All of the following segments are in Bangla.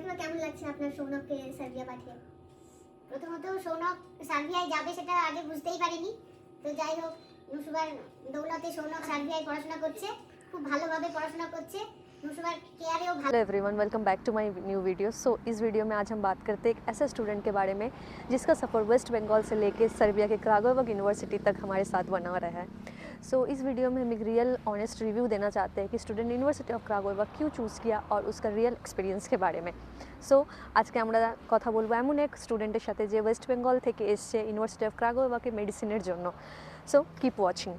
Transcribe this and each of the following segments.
কাকিমা কেমন লাগছে আপনার সৌনককে সার্বিয়া পাঠিয়ে? প্রথমত সৌনক সার্বিয়ায় যাবে সেটা আগে বুঝতেই পারিনি, তো যাই হোক নুসুবার দৌলতে সৌনক সার্বিয়ায় পড়াশোনা করছে, খুব ভালোভাবে পড়াশোনা করছে, নুসুবার কেয়ারেও ভালো। Hello everyone, welcome back to my new video. So इस वीडियो में आज हम बात करते हैं एक ऐसे स्टूडेंट के बारे में जिसका सफ़र वेस्ट बंगाल से लेके सर्बिया के क्रागोवग यूनिवर्सिटी तक हमारे साथ बना रहा है। सो इस वीडियो में हम एक रियल ऑनेस्ट रिव्यू देना चाहते हैं कि स्टूडेंट यूनिवर्सिटी ऑफ क्रागोवग क्यों चूज़ किया और उसका रियल एक्सपिरियंस के बारे में। सो आज के আমরা কথা বলবো এমন এক স্টুডেন্টের সাথে যে ওয়েস্ট বেঙ্গল থেকে এসছে ইউনিভার্সিটি অফ ক্রাগোওয়াকে মেডিসিনের জন্য। So keep watching.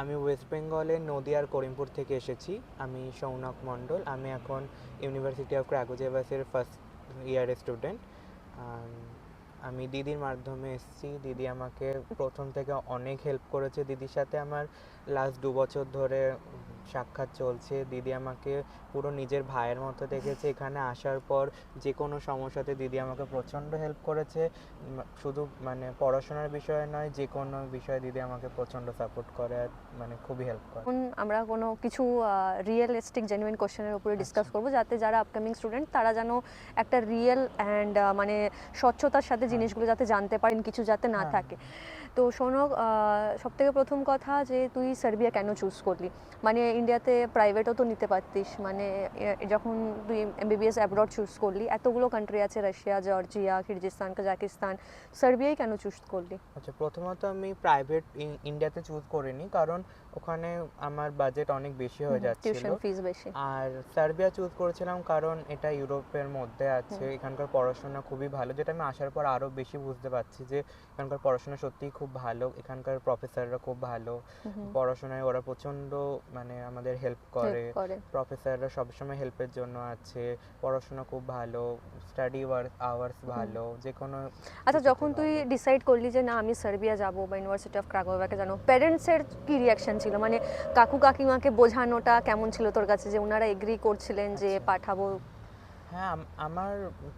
আমি ওয়েস্ট বেঙ্গলের নদিয়ার করিমপুর থেকে এসেছি। আমি সৌনক মণ্ডল। আমি এখন ইউনিভার্সিটি অফ ক্রাগোজেভাসের ফার্স্ট ইয়ারের স্টুডেন্ট। আমি দিদির মাধ্যমে এসেছি। দিদি আমাকে প্রথম থেকে অনেক হেল্প করেছে। দিদির সাথে আমার লাস্ট 2 বছর ধরে সাক্ষাৎ চলছে। দিদি আমাকে পুরো নিজের ভাইয়ের মতো দেখেছে। এখানে আসার পর যে কোনো সমস্যাতে দিদি আমাকে প্রচণ্ড হেল্প করেছে। শুধু মানে পড়াশোনার বিষয়ে নয়, যে কোনো বিষয়ে দিদি আমাকে প্রচণ্ড সাপোর্ট করে আর মানে খুবই হেল্প করে। এখন আমরা কোনো কিছু রিয়েলিস্টিক জেনুইন কোশ্চেনের উপরে ডিসকাস করব যাতে যারা আপকামিং স্টুডেন্ট তারা যেন একটা রিয়েল অ্যান্ড মানে স্বচ্ছতার সাথে জিনিসগুলো যাতে জানতে পারেন, কিছু যাতে না থাকে। তো সৌনক, সবথেকে প্রথম কথা যে তুই সার্বিয়া কেন চুজ করলি? মানে ইন্ডিয়াতে প্রাইভেটও তো নিতে পারতিস, মানে যখন তুই এমবিবিএস অ্যাব্রড চুজ করলি, এতগুলো কান্ট্রি আছে, রাশিয়া, জর্জিয়া, কিরগিজস্তান, কাজাকিস্তান, সার্বিয়াই কেন চুজ করলি? আচ্ছা, প্রথমত আমি প্রাইভেট ইন্ডিয়াতে চুজ করিনি, কারণ ওখানে আমার বাজেট অনেক বেশি হয়ে যাচ্ছিল, টিউশন ফিস বেশি। আর সার্বিয়া চুজ করেছিলাম কারণ এটা ইউরোপের মধ্যে আছে। এখানকার পড়াশোনা খুবই ভালো, যেটা আমি আসার পর আরও বেশি বুঝতে পারছি যে এখানকার পড়াশোনা সত্যিই খুব ভালো। এখানকার প্রফেসররা খুব ভালো, পড়াশোনায় ওরা প্রচণ্ড মানে আমাদের হেল্প করে। প্রফেসররা সবসময় হেল্পের জন্য আছে। পড়াশোনা খুব ভালো, স্টাডি আওয়ার্স ভালো, যে কোনো। আচ্ছা, যখন তুই ডিসাইড করলি যে না আমি সার্বিয়া যাব বা ইউনিভার্সিটি অফ ক্রাকোভাকে জানো, প্যারেন্টসের কি রিয়াকশন ছিল? মানে কাকু কাকিমাকে বোঝানোটা কেমন ছিল তোর কাছে যে ওনারা এগ্রি করছিলেন যে পাঠাবো? হ্যাঁ, আমার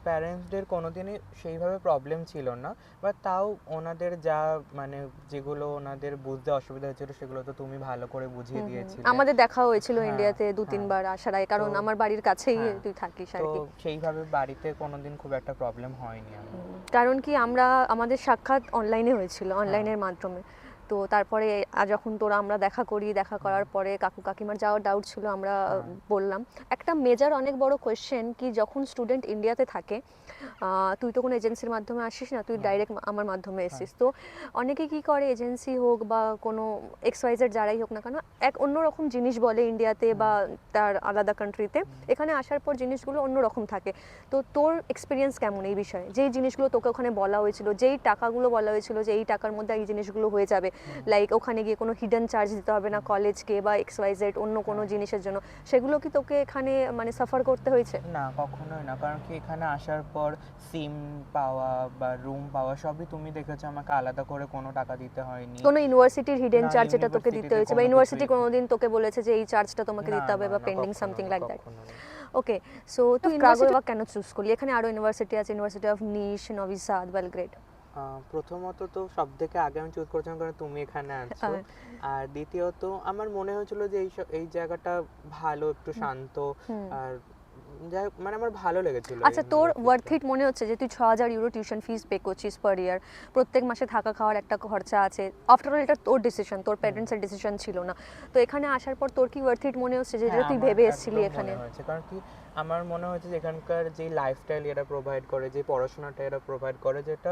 প্যারেন্টসদের কোনোদিনই সেইভাবে প্রবলেম ছিল না, বাট তাও ওনাদের যা মানে যেগুলো ওনাদের বুঝতে অসুবিধা হচ্ছিল সেগুলো তো তুমি ভালো করে বুঝিয়ে দিয়েছিলে। আমাদের দেখা হয়েছিল ইন্ডিয়াতে 2-3 বার আসার আগে, কারণ আমার বাড়ির কাছেই তুই থাকিস আর কি। তো সেইভাবে বাড়িতে কোনোদিন খুব একটা প্রবলেম হয়নি আমার। কারণ কি আমরা আমাদের সাক্ষাৎ অনলাইনে হয়েছিল, অনলাইনের মাধ্যমে। তো তারপরে যখন তোরা আমরা দেখা করার পরে কাকু কাকিমার যাওয়ার ডাউট ছিল, আমরা বললাম। একটা মেজর অনেক বড় কোয়েশ্চেন কি, যখন স্টুডেন্ট ইন্ডিয়াতে থাকে, তুই তো কোনো এজেন্সির মাধ্যমে আসিস না, তুই ডাইরেক্ট আমার মাধ্যমে এসিস। তো অনেকে কি করে, এজেন্সি হোক বা কোনো XYZ যারাই হোক না কেন, এক অন্যরকম জিনিস বলে ইন্ডিয়াতে বা তার আলাদা কান্ট্রিতে। এখানে আসার পর জিনিসগুলো অন্যরকম থাকে। তো তোর এক্সপিরিয়েন্স কেমন এই বিষয়ে? যেই জিনিসগুলো তোকে ওখানে বলা হয়েছিল, যেই টাকাগুলো বলা হয়েছিল যে এই টাকার মধ্যে এই জিনিসগুলো হয়ে যাবে, লাইক ওখানে গিয়ে কোনো হিডেন চার্জ দিতে হবে না কলেজকে বা XYZ অন্য কোনো জিনিসের জন্য, সেগুলো কি তোকে এখানে মানে সাফার করতে হয়েছে? না, কখনোই না। কারণ কি এখানে আসার পর সিম পাওয়া বা রুম পাওয়া সবই তুমি দেখেছো, আমাকে আলাদা করে কোনো টাকা দিতে হয়নি। কোনো ইউনিভার্সিটির হিডেন চার্জ যেটা তোকে দিতে হয়েছে, বা ইউনিভার্সিটি কোনোদিন তোকে বলেছে যে এই চার্জটা তোমাকে দিতে হবে বা pending something like that? Okay, so তুই ক্রাকোভা কেন চুজ করলি? এখানে আরো ইউনিভার্সিটি আছে, university of niche, Navi Saad, Belgrade. প্রথমত তো সব থেকে আগে আমি চুজ করেছিলাম কারণ তুমি এখানে আছো, আর দ্বিতীয়ত আমার মনে হয়েছিল যে এই জায়গাটা ভালো, একটু শান্ত, আর মানে আমার ভালো লেগেছিল। আচ্ছা, তোর ওয়ার্থ ইট মনে হচ্ছে যে তুই 6,000 ইউরো টিউশন ফিস পে করছিস পার ইয়ার, প্রত্যেক মাসে থাকা খাওয়ার একটা খরচা আছে, আফটার অল এটা তোর ডিসিশন, তোর প্যারেন্টসের ডিসিশন ছিল না। তো এখানে আসার পর তোর কি ওয়ার্থ ইট মনে হচ্ছে যে যেটা তুই ভেবে এসেছিলি এখানে? কারণ কি আমার মনে হয়েছে যে এখানকার যে লাইফস্টাইল এরা প্রোভাইড করে, যে পড়াশোনাটা এরা প্রোভাইড করে, যেটা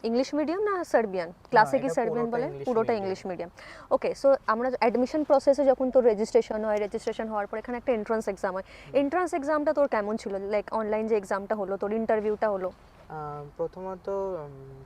ইংলিশ মিডিয়াম না সার্বিয়ান? ক্লাসে কি সার্বিয়ান বলে? পুরোটা ইংলিশ মিডিয়াম। ওকে, সো আমরা অ্যাডমিশন প্রসেসে যখন তোর রেজিস্ট্রেশন হয়, রেজিস্ট্রেশন হওয়ার পর এখানে একটা এন্ট্রান্স এক্সাম হয়। এন্ট্রান্স এক্সামটা তোর কেমন ছিল? লাইক অনলাইন যে এক্সামটা হলো, তোর ইন্টারভিউটা হলো? প্রথমত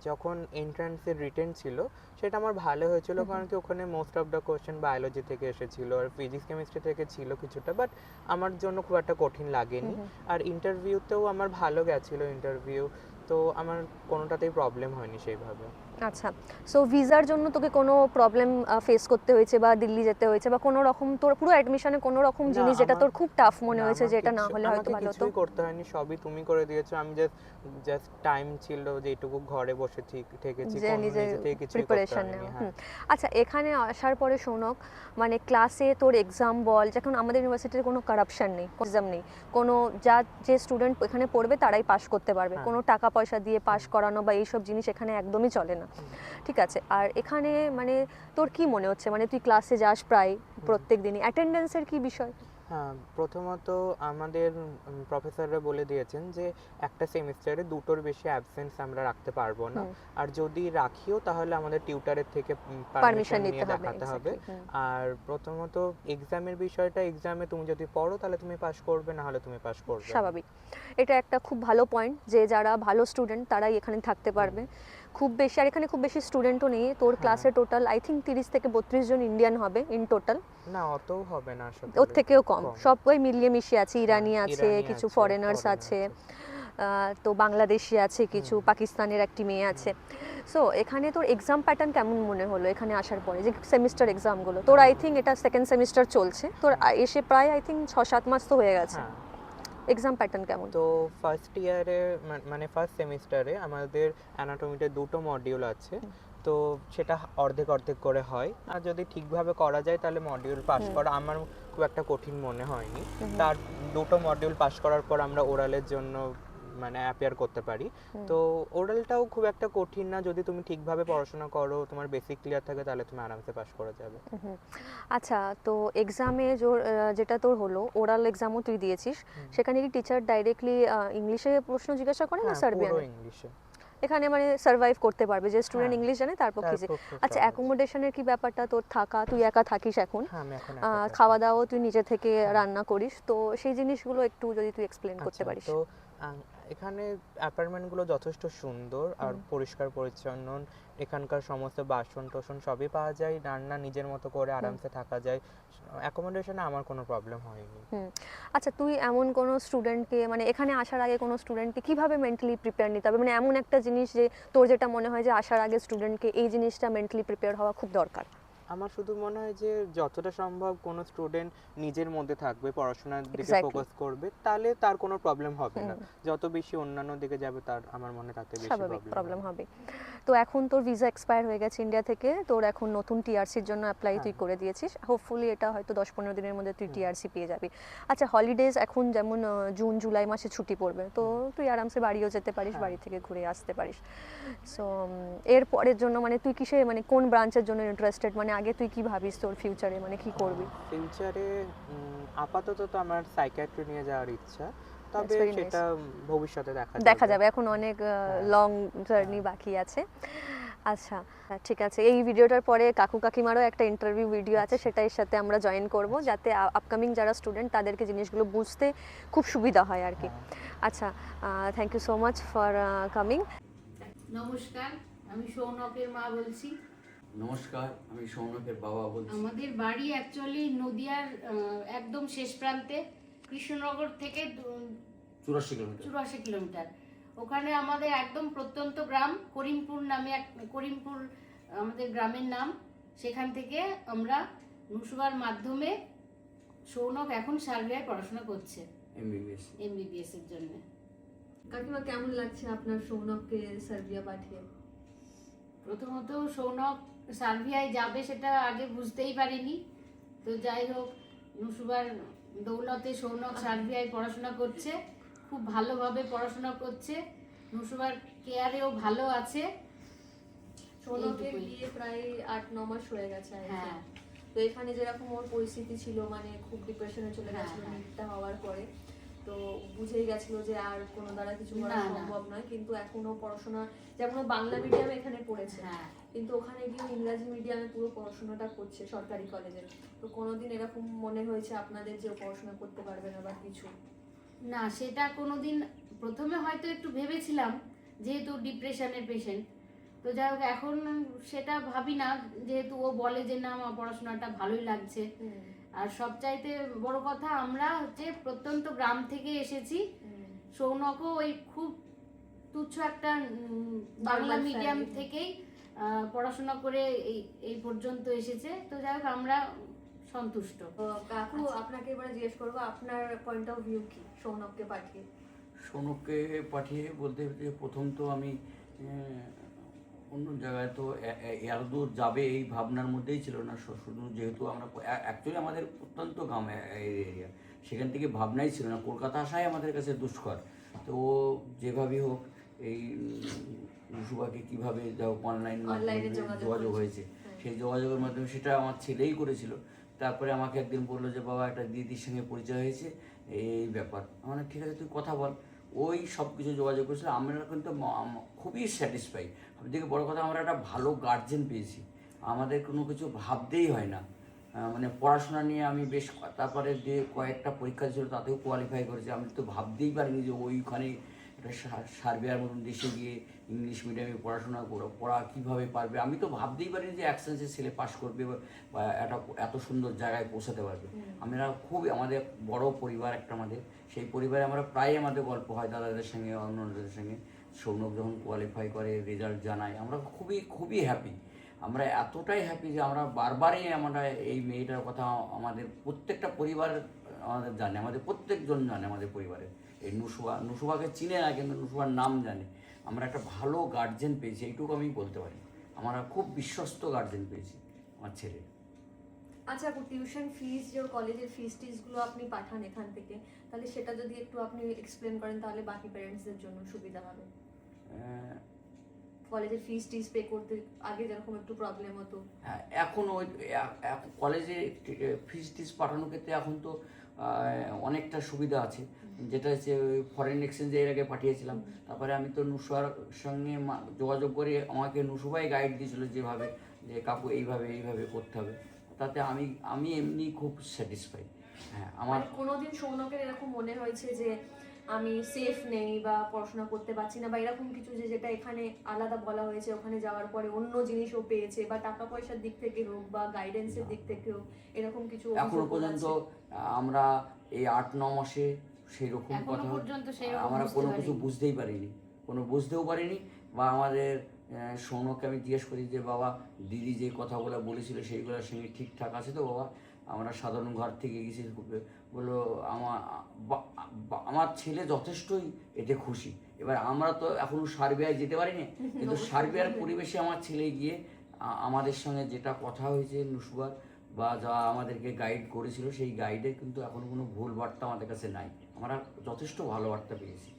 যখন এন্ট্রান্সের রিটেন ছিল সেটা আমার ভালো হয়েছিল, কারণ কি ওখানে most of the question biology থেকে এসেছিল আর ফিজিক্স কেমিস্ট্রি থেকে ছিল কিছুটা, বাট আমার জন্য খুব একটা কঠিন লাগেনি। আর ইন্টারভিউতেও আমার ভালো গেছিলো ইন্টারভিউ, তো আমার কোনোটাতেই প্রবলেম হয়নি সেইভাবে। আচ্ছা, সো ভিসার জন্য তোকে কোনো প্রবলেম ফেস করতে হয়েছে বা দিল্লি যেতে হয়েছে বা কোনো রকম তোর পুরো অ্যাডমিশনে কোনো রকম না, জিনিস যেটা আমার- তোর খুব টাফ মনে না, হয়েছে আমার যে এটা না কিচ্ছু- হলে হয়তো আমাকে ভালো হতো? কিছুই করতে হয়নি, সবই তুমি করে দিয়েছো। আমি জাস্ট টাইম ছিল যে এইটুকু ঘরে বসে থেকেছি, যে কোনো নিজে নিজে থেকে কিছুই করতে প্রিপারেশন হয়নি। নেওয়া। হ্যাঁ, আচ্ছা, এখানে আসার পরে শোনক, মানে ক্লাসে তোর এক্সাম বল, যখন আমাদের ইউনিভার্সিটির কোনো কারাপশন নেই, এক্সাম নেই, কোনো যে স্টুডেন্ট এখানে পড়বে তারাই পাস করতে পারবে, হ্যাঁ। কোনো টাকা পয়সা দিয়ে পাস করানো বা এইসব জিনিস এখানে একদমই চলে না। ঠিক আছে, আর এখানে মানে তোর কি মনে হচ্ছে, মানে তুই ক্লাসে যাস প্রায় প্রত্যেক দিনই, অ্যাটেন্ডেন্সের কি বিষয়? হ্যাঁ, প্রথমত আমাদের প্রফেসররা বলে দিয়েছেন যে একটা সেমিস্টারে দুটোর বেশি অ্যাবসেন্স আমরা রাখতে পারবো না, আর যদি রাখিও তাহলে আমাদের টিউটারের থেকে পারমিশন পারমিশন নিতে নিয়ে হবে, দেখাতে হবে। exactly, আর প্রথমত এক্সামের বিষয়টা, এক্সামে তুমি যদি পড়ো তাহলে তুমি পাস করবে, না হলে তুমি পাস করবে না। স্বাভাবিক। এটা একটা খুব ভালো পয়েন্ট যে যারা ভালো স্টুডেন্ট তারাই এখানে থাকতে পারবে। খুব বেশি, আর এখানে খুব বেশি স্টুডেন্টও নেই। তোর ক্লাসে টোটাল আই থিঙ্ক 30 থেকে 32 জন ইন্ডিয়ান হবে ইন টোটাল, না, অতও হবে না আসলে, ওর থেকেও কম। সবাই মিলিয়ে মিশিয়ে আছে, ইরানি হ্যাঁ, আছে, ইরানি কিছু আছে, ফরেনার্স foreigner আছে, আছে। তো বাংলাদেশি আছে কিছু, পাকিস্তানের একটি মেয়ে আছে। সো এখানে তোর এক্সাম প্যাটার্ন কেমন মনে হলো এখানে আসার পরে, যে সেমিস্টার এক্সামগুলো তোর, আই থিঙ্ক এটা সেকেন্ড সেমিস্টার চলছে তোর, এসে প্রায় আই থিঙ্ক 6-7 মাস তো হয়ে গেছে। হ্যাঁ, এক্সাম প্যাটার্ন কেমন? তো ফার্স্ট ইয়ারে মানে ফার্স্ট সেমিস্টারে আমাদের অ্যানাটমিতে দুটো মডিউল আছে, তো সেটা অর্ধেক অর্ধেক করে হয়। আর যদি ঠিকভাবে করা যায় তাহলে মডিউল পাস করা আমার খুব একটা কঠিন মনে হয়নি। তার দুটো মডিউল পাস করার পর আমরা ওরালের জন্য মানে অ্যাপিয়ার করতে পারি। তো ওরালটাও খুব একটা কঠিন না, যদি তুমি ঠিকভাবে পড়াশোনা করো, তোমার বেসিক ক্লিয়ার থাকে, তাহলে তুমি আরামসে পাস করে যাবে। আচ্ছা, তো এক্সামে যেটা তোর হলো ওরাল এক্সামও তুই দিয়েছিস, সেখানে কি টিচার ডাইরেক্টলি ইংলিশে প্রশ্ন জিজ্ঞাসা করে না হ্যাঁ, পুরো সার্বিয়ানে? ইংলিশে। এখানে মানে সার্ভাইভ করতে পারবে যে স্টুডেন্ট হ্যাঁ, ইংলিশ জানে তার পক্ষে তার যে। পক্ষে আচ্ছা, সহজ। অ্যাকোমোডেশনের কি ব্যাপারটা, তোর থাকা, তুই একা থাকিস এখন, হ্যাঁ, আমি এখন একা থাকি। খাওয়া দাওয়াও তুই নিজে থেকে রান্না করিস, তো সেই জিনিসগুলো একটু যদি তুই এক্সপ্লেন করতে আচ্ছা, পারিস। তো এখানে অ্যাপার্টমেন্টগুলো যথেষ্ট সুন্দর আর পরিষ্কার পরিচ্ছন্ন। এখানকার সমস্ত বাসন টাসন সবই পাওয়া যায়, রান্না নিজের মতো করে আরামসে থাকা যায়। অ্যাকোমোডেশনে আমার কোনো প্রবলেম হয়নি। আচ্ছা, তুই এমন কোনো স্টুডেন্টকে, মানে এখানে আসার আগে কোনো স্টুডেন্টকে কিভাবে মেন্টালি প্রিপেয়ার নিতে হবে, মানে এমন একটা জিনিস যে তোর যেটা মনে হয় যে আসার আগে স্টুডেন্টকে এই জিনিসটা মেন্টালি প্রিপেয়ার হওয়া খুব দরকার? আমার শুধু মনে হয় যে যতটা সম্ভব কোনো স্টুডেন্ট নিজের মধ্যে থাকবে, পড়াশোনার দিকে Exactly. ফোকাস করবে, তাহলে তার কোনো প্রবলেম হবে না। যত বেশি অন্যান্য দিকে যাবে তার আমার মনে তাতে বেশি স্বাভাবিক প্রবলেম প্রবলেম হবে। তো এখন তোর ভিসা এক্সপায়ার হয়ে গেছে ইন্ডিয়া থেকে, তোর এখন নতুন টিআরসির জন্য অ্যাপ্লাই তুই করে দিয়েছিস, হোপফুলি এটা হয়তো 10-15 দিনের মধ্যে তুই টিআরসি পেয়ে যাবি। আচ্ছা, হলিডেজ এখন যেমন জুন জুলাই মাসে ছুটি পড়বে, তো তুই আরামসে বাড়িও যেতে পারিস, বাড়ি থেকে ঘুরে আসতে পারিস। সো এর পরের জন্য মানে তুই কিসে, মানে কোন ব্রাঞ্চের জন্য ইন্টারেস্টেড, মানে আগে তুই কি ভাবিস তোর ফিউচারে, মানে কি করবি? ফিউচারে আপাতত তো আমার সাইকিয়াট্রি নিয়ে যাওয়ার ইচ্ছা, তবে very nice. সেটা ভবিষ্যতে দেখা যাবে, এখন অনেক লং জার্নি বাকি আছে। আচ্ছা, ঠিক আছে, এই ভিডিওটার পরে কাকু কাকিমারও একটা ইন্টারভিউ ভিডিও আছে, সেটার সাথে আমরা জয়েন করব, যাতে আপকামিং যারা স্টুডেন্ট তাদেরকে জিনিসগুলো বুঝতে খুব সুবিধা হয় আর কি। আচ্ছা, thank you so much for coming. নমস্কার, আমি সৌনকের মা বলছি। নমস্কার, আমি সৌনকের বাবা বলছি। আমাদের বাড়ি অ্যাকচুয়ালি নদিয়ার একদম শেষ প্রান্তে, কৃষ্ণনগর থেকে 84 কিলোমিটার। 84 কিলোমিটার। ওখানে আমাদের একদম প্রত্যন্ত গ্রাম করিমপুর নামে করিমপুর আমাদের গ্রামের নাম। সেখান থেকে আমরা নুসুবার মাধ্যমে সৌনক এখন সার্বিয়ায় পড়াশোনা করছে এমবিবিএস এর জন্য। কাকিমা, কেমন লাগছে আপনার সৌনককে সার্বিয়া পাঠিয়ে? প্রথমত সৌনক সার্বিয়ায় যাবে সেটা আগে বুঝতেই পারিনি, তো যাই হোক নুসুবার দৌলতে সৌনক সার্বিয়ায় পড়াশোনা করছে, খুব ভালোভাবে পড়াশোনা করছে, নুসুবার কেয়ারেও ভালো আছে। সৌনকের এইটুকুই। বিয়ে প্রায় 8-9 মাস হয়ে গেছে। হ্যাঁ, তো এখানে যেরকম ওর পরিস্থিতি ছিল, মানে খুব ডিপ্রেশনে চলে গেছিল হ্যাঁ। নিটটা হওয়ার পরে, তো বুঝেই গেছিল যে আর কোনো দ্বারা কিছু করা না, না। সম্ভব নয়, কিন্তু এখনো পড়াশোনা, যেমন ও বাংলা মিডিয়ামে এখানে পড়েছে, হ্যাঁ। কিন্তু ওখানে গিয়ে ইংরাজি মিডিয়ামে পুরো পড়াশোনাটা করছে সরকারি কলেজে। তো কোনোদিন এরকম মনে হয়েছে আপনাদের যে ও পড়াশোনা করতে পারবে না বা কিছু? না, সেটা কোনোদিন প্রথমে হয়তো একটু ভেবেছিলাম, যেহেতু ডিপ্রেশনের পেশেন্ট, তো যাই হোক এখন সেটা ভাবি না, যেহেতু ও বলে যে না আমার পড়াশোনাটা ভালোই লাগছে। আর সবচাইতে বড় কথা, আমরা হচ্ছে প্রত্যন্ত গ্রাম থেকে এসেছি, সৌনকও ওই খুব তুচ্ছ একটা বাংলা Normal মিডিয়াম family। থেকেই পড়াশোনা করে এই পর্যন্ত এসেছে। তো যাই হোক আমরা সন্তুষ্ট। তো কাকু আপনাকে এবারে জিজ্ঞেস করবো আপনার পয়েন্ট অফ ভিউ কি সৌনককে পাঠিয়ে? সৌনককে পাঠিয়ে বলতে যে প্রথম তো আমি অন্য জায়গায় তো এত দূর যাবে এই ভাবনার মধ্যেই ছিল না। শুধু যেহেতু আমরা অ্যাকচুয়ালি আমাদের অত্যন্ত গ্রাম এরিয়া, সেখান থেকে ভাবনাই ছিল না। কলকাতা আসাই আমাদের কাছে দুষ্কর। তো যেভাবেই হোক এই মুসুবাকে কীভাবে যাও অনলাইনে যোগাযোগ হয়েছে, সেই যোগাযোগের মাধ্যমে সেটা আমার ছেলেই করেছিল। তারপরে আমাকে একদিন বললো যে বাবা একটা দিদির সঙ্গে পরিচয় হয়েছে, এই ব্যাপার। আমার ঠিক আছে তুই কথা বল। ওই সব কিছু যোগাযোগ করেছিল। আমরা কিন্তু খুবই স্যাটিসফাই। সবথেকে বড় কথা, আমরা একটা ভালো গার্জেন পেয়েছি। আমাদের কোনো কিছু ভাবতেই হয় না। মানে পড়াশোনা নিয়ে আমি বেশ তারপরে যে কয়েকটা পরীক্ষা ছিল তাতেও কোয়ালিফাই করেছি। আমি তো ভাবতেই পারিনি যে ওইখানে একটা সার্বিয়ার মতন দেশে গিয়ে ইংলিশ মিডিয়ামে পড়া কীভাবে পারবে। আমি তো ভাবতেই পারিনি যে অ্যাক্সেন্সে ছেলে পাস করবে বা এত সুন্দর জায়গায় পৌঁছাতে পারবে। আমরা খুবই, আমাদের বড় পরিবার একটা আমাদের, সেই পরিবারে আমরা প্রায় আমাদের গল্প হয় দাদাদের সঙ্গে অন্যদের সঙ্গে। সৌনক যখন কোয়ালিফাই করে, রেজাল্ট জানায়, আমরা খুবই খুবই হ্যাপি। আমরা এতটাই হ্যাপি যে আমরা বারবারই আমরা এই মেয়েটার কথা আমাদের প্রত্যেকটা পরিবার আমাদের জানে, আমাদের প্রত্যেকজন জানে আমাদের পরিবারে। এই নুসুবাকে চিনে না কিন্তু নুসুবার নাম জানে। আমরা একটা ভালো গার্জেন পেয়েছি, এইটুকু আমি বলতে পারি। আমরা খুব বিশ্বস্ত গার্জেন পেয়েছি আমার ছেলে। আচ্ছা আপু, টিউশন ফিস যে কলেজের ফিস টিসগুলো আপনি পাঠান এখান থেকে, তাহলে সেটা যদি একটু আপনি এক্সপ্লেন করেন তাহলে বাকি প্যারেন্টসদের জন্য সুবিধা হবে। কলেজের ফিস টিস পে করতে আগে যেরকম একটু প্রবলেম হতো, এখন ওই কলেজে ফিস টিস পাঠানোর ক্ষেত্রে এখন তো অনেকটা সুবিধা আছে। যেটা হচ্ছে ফরেন এক্সচেঞ্জে এর আগে পাঠিয়েছিলাম। তারপরে আমি তো নুসুয়ার সঙ্গে যোগাযোগ করে আমাকে নুসুবাই গাইড দিয়েছিল যেভাবে, যে কাকু এইভাবে এইভাবে করতে হবে। তাতে আমি এমনি খুব স্যাটিসফাই। হ্যাঁ, আমার কোনোদিন সৌনকের এরকম মনে হয়েছে যে আমি সেফ নেই বা পড়াশোনা করতে পারছি না, বা এরকম কিছু যেটা এখানে আলাদা বলা হয়েছে ওখানে যাওয়ার পরে অন্য জিনিসও পেয়েছে, বা টাকা পয়সার দিক থেকে হোক বা গাইডেন্সের দিক থেকে হোক, এরকম কিছু এখনো পর্যন্ত আমরা এই 8-9 মাসে সেই রকম কথা আমরা কোনো কিছু বুঝতেই পারিনি, বুঝতেও পারিনি। বা আমাদের সৌনককে আমি জিজ্ঞেস করি যে বাবা দিদি যে কথাগুলো বলেছিল সেইগুলোর সঙ্গে ঠিকঠাক আছে তো বাবা? আমরা সাধারণ ঘর থেকে গেছি, বললো আমার ছেলে যথেষ্টই এতে খুশি। এবার আমরা তো এখনো সার্বিয়ায় যেতে পারিনি, কিন্তু সার্বিয়ার পরিবেশে আমার ছেলে গিয়ে আমাদের সঙ্গে যেটা কথা হয়েছে নুসুবার বা যা আমাদেরকে গাইড করেছিল, সেই গাইডে কিন্তু এখনো কোনো ভুল বার্তা আমাদের কাছে নাই। আমরা যথেষ্ট ভালো বার্তা পেয়েছি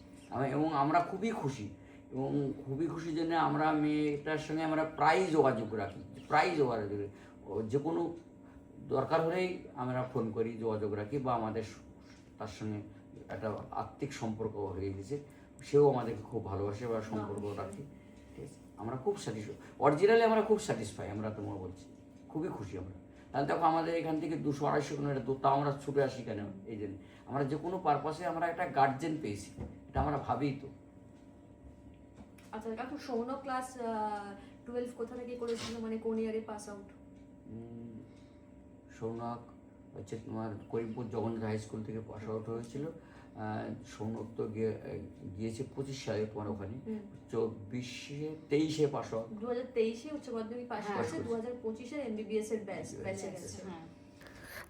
এবং আমরা খুবই খুশি। এবং খুবই খুশি জন্য আমরা মেয়েটার সঙ্গে আমরা প্রায়ই যোগাযোগ রাখি, যে কোনো দরকার হলেই আমরা ফোন করি, যোগাযোগ রাখি, বা আমাদের তার সঙ্গে একটা আত্মিক সম্পর্ক হয়ে গেছে। সেও আমাদেরকে খুব ভালোবাসে বা সম্পর্ক রাখি। ঠিক আছে, আমরা খুব স্যাটিসফাই, অরিজিনালি আমরা খুব স্যাটিসফাই। আমরা তোমার বলছি খুবই খুশি আমরা। তাহলে দেখো আমাদের এখান থেকে 200-250 কিলোমিটার দূর, তাও আমরা ছুটে আসি কেন? এই জন্য আমরা যে কোনো পারপাসে আমরা একটা গার্জেন পেয়েছি, এটা আমরা ভাবি তো। আচ্ছা কাকু, সৌনক ক্লাস 12 কোথা থেকে করেছিল, মানে কোন ইয়ারে পাস আউট? সৌনক হচ্ছে তোমার করিমপুর জগন্নাথ হাই স্কুল থেকে পাস আউট হয়েছিল। সৌনক তো গিয়েছে 25 সালে তোমার ওখানে, 23-এ পাস আউট। 2023-এ উচ্চ মাধ্যমিক পাস করেছে, 2025-এ MBBS এর ব্যাচে গেছে।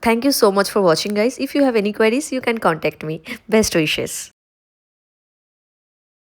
Thank you so much for watching guys. If you have any queries, you can contact me. Best wishes.